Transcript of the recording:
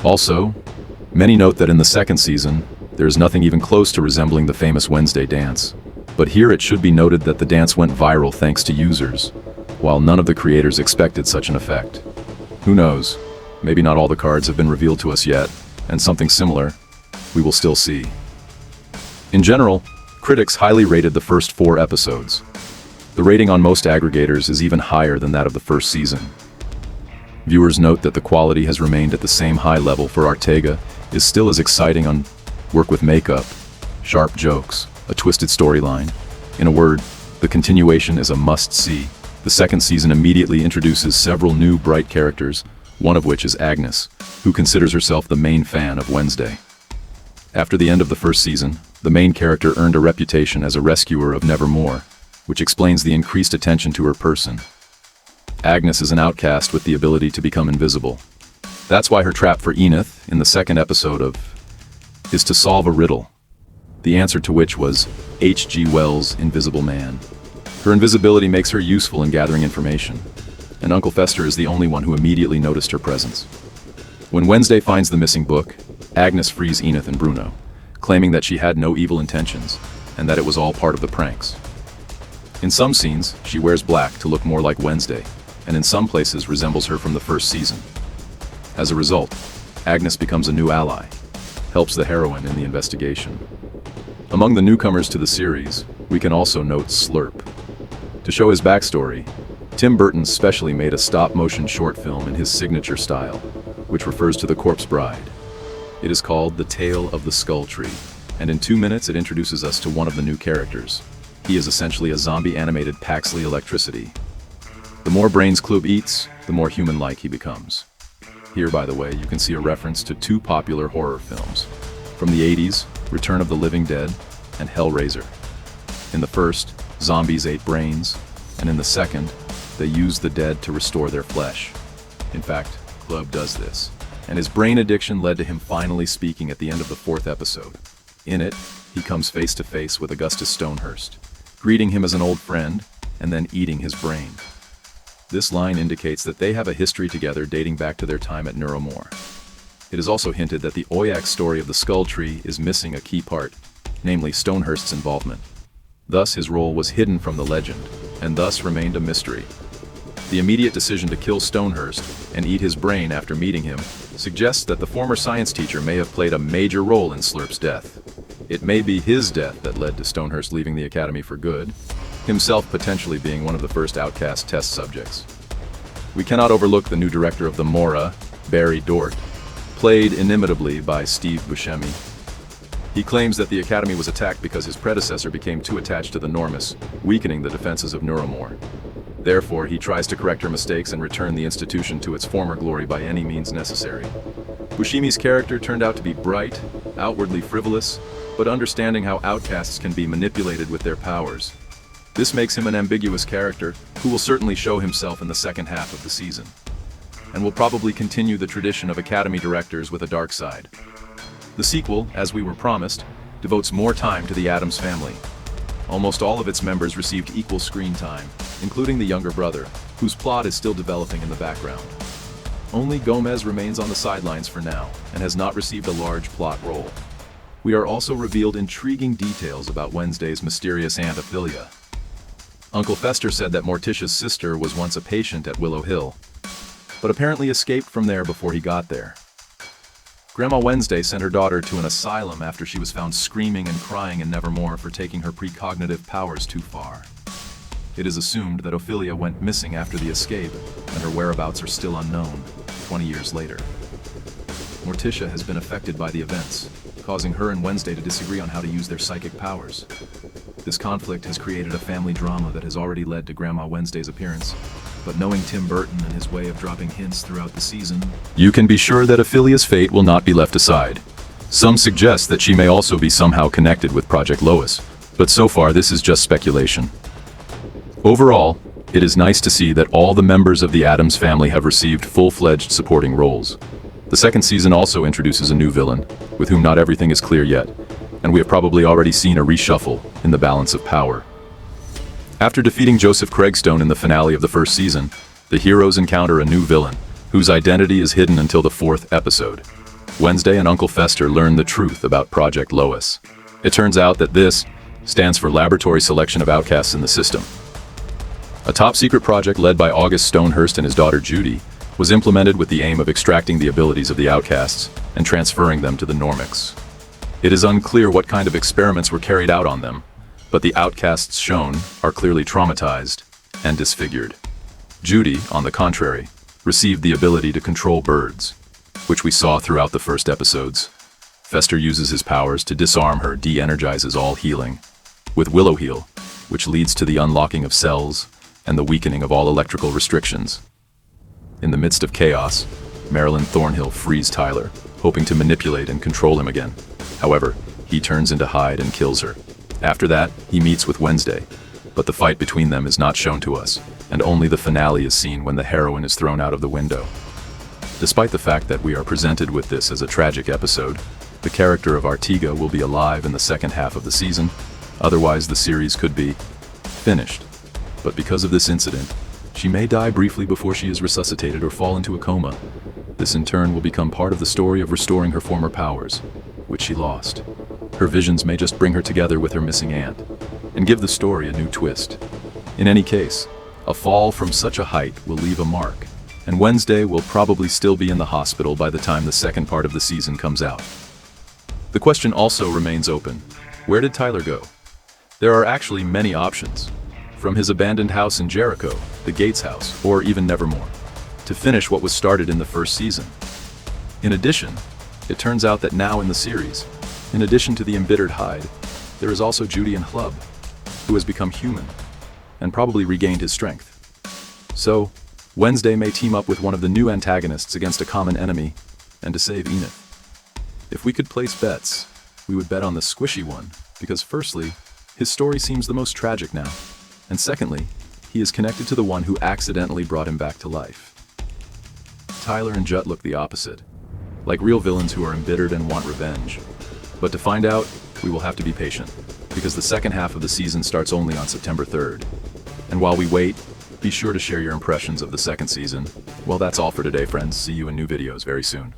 Also, many note that in the second season, there is nothing even close to resembling the famous Wednesday dance. But here it should be noted that the dance went viral thanks to users, while none of the creators expected such an effect. Who knows? Maybe not all the cards have been revealed to us yet, and something similar we will still see. In general, critics highly rated the first 4 episodes. The rating on most aggregators is even higher than that of the first season. Viewers note that the quality has remained at the same high level for Ortega, is still as exciting on work with makeup, sharp jokes, a twisted storyline. In a word, the continuation is a must-see. The second season immediately introduces several new bright characters, one of which is Agnes, who considers herself the main fan of Wednesday. After the end of the first season, the main character earned a reputation as a rescuer of Nevermore, which explains the increased attention to her person. Agnes is an outcast with the ability to become invisible. That's why her trap for Enith, in the second episode of, is to solve a riddle, the answer to which was H.G. Wells' Invisible Man. Her invisibility makes her useful in gathering information, and Uncle Fester is the only one who immediately noticed her presence. When Wednesday finds the missing book, Agnes frees Enith and Bruno, claiming that she had no evil intentions, and that it was all part of the pranks. In some scenes, she wears black to look more like Wednesday, and in some places resembles her from the first season. As a result, Agnes becomes a new ally, helps the heroine in the investigation. Among the newcomers to the series, we can also note Slurp. To show his backstory, Tim Burton specially made a stop-motion short film in his signature style, which refers to the corpse bride. It is called The Tale of the Skull Tree, and in 2 minutes it introduces us to one of the new characters. He is essentially a zombie-animated Paxley Electricity. The more brains Club eats, the more human-like he becomes. Here, by the way, you can see a reference to 2 popular horror films. From the 80s, Return of the Living Dead and Hellraiser. In the first, zombies ate brains, and in the second, they used the dead to restore their flesh. In fact, Club does this, and his brain addiction led to him finally speaking at the end of the 4th episode. In it, he comes face to face with Augustus Stonehurst, greeting him as an old friend, and then eating his brain. This line indicates that they have a history together dating back to their time at Nevermore. It is also hinted that the Oyak story of the Skull Tree is missing a key part, namely Stonehurst's involvement. Thus, his role was hidden from the legend, and thus remained a mystery. The immediate decision to kill Stonehurst and eat his brain after meeting him suggests that the former science teacher may have played a major role in Slurp's death. It may be his death that led to Stonehurst leaving the academy for good, himself potentially being one of the first outcast test subjects. We cannot overlook the new director of the Mora, Barry Dort, played inimitably by Steve Buscemi. He claims that the academy was attacked because his predecessor became too attached to the Normus, weakening the defenses of Nevermore. Therefore, he tries to correct her mistakes and return the institution to its former glory by any means necessary. Buscemi's character turned out to be bright, outwardly frivolous, but understanding how outcasts can be manipulated with their powers. This makes him an ambiguous character who will certainly show himself in the second half of the season, and will probably continue the tradition of academy directors with a dark side. The sequel, as we were promised, devotes more time to the Addams family. Almost all of its members received equal screen time, including the younger brother, whose plot is still developing in the background. Only Gomez remains on the sidelines for now, and has not received a large plot role. We are also revealed intriguing details about Wednesday's mysterious aunt Ophelia. Uncle Fester said that Morticia's sister was once a patient at Willow Hill, but apparently escaped from there before he got there. Grandma Wednesday sent her daughter to an asylum after she was found screaming and crying in Nevermore for taking her precognitive powers too far. It is assumed that Ophelia went missing after the escape, and her whereabouts are still unknown, 20 years later. Morticia has been affected by the events, causing her and Wednesday to disagree on how to use their psychic powers. This conflict has created a family drama that has already led to Grandma Wednesday's appearance, but knowing Tim Burton and his way of dropping hints throughout the season, you can be sure that Ophelia's fate will not be left aside. Some suggest that she may also be somehow connected with Project Lois, but so far this is just speculation. Overall, it is nice to see that all the members of the Addams family have received full-fledged supporting roles. The second season also introduces a new villain, with whom not everything is clear yet, and we have probably already seen a reshuffle in the balance of power. After defeating Joseph Craigstone in the finale of the first season, the heroes encounter a new villain, whose identity is hidden until the 4th episode. Wednesday and Uncle Fester learn the truth about Project Lois. It turns out that this stands for Laboratory Selection of Outcasts in the System. A top-secret project led by August Stonehurst and his daughter Judy was implemented with the aim of extracting the abilities of the outcasts and transferring them to the Normics. It is unclear what kind of experiments were carried out on them, but the outcasts shown are clearly traumatized and disfigured. Judy, on the contrary, received the ability to control birds, which we saw throughout the first episodes. Fester uses his powers to disarm her, de-energizes all healing, with Willow Heal, which leads to the unlocking of cells and the weakening of all electrical restrictions. In the midst of chaos, Marilyn Thornhill frees Tyler, hoping to manipulate and control him again. However, he turns into Hyde and kills her. After that, he meets with Wednesday, but the fight between them is not shown to us, and only the finale is seen when the heroine is thrown out of the window. Despite the fact that we are presented with this as a tragic episode, the character of Artiga will be alive in the second half of the season, otherwise the series could be finished. But because of this incident, she may die briefly before she is resuscitated or fall into a coma. This in turn will become part of the story of restoring her former powers, which she lost. Her visions may just bring her together with her missing aunt, and give the story a new twist. In any case, a fall from such a height will leave a mark, and Wednesday will probably still be in the hospital by the time the second part of the season comes out. The question also remains open: where did Tyler go? There are actually many options, from his abandoned house in Jericho, the Gates house, or even Nevermore, to finish what was started in the first season. In addition, it turns out that now in the series, in addition to the embittered Hyde, there is also Judy Hlubb, who has become human, and probably regained his strength. So, Wednesday may team up with one of the new antagonists against a common enemy, and to save Enid. If we could place bets, we would bet on the squishy one, because firstly, his story seems the most tragic now, and secondly, he is connected to the one who accidentally brought him back to life. Tyler and Jut look the opposite, like real villains who are embittered and want revenge. But to find out, we will have to be patient, because the second half of the season starts only on September 3rd. And while we wait, be sure to share your impressions of the second season. Well, that's all for today, friends. See you in new videos very soon.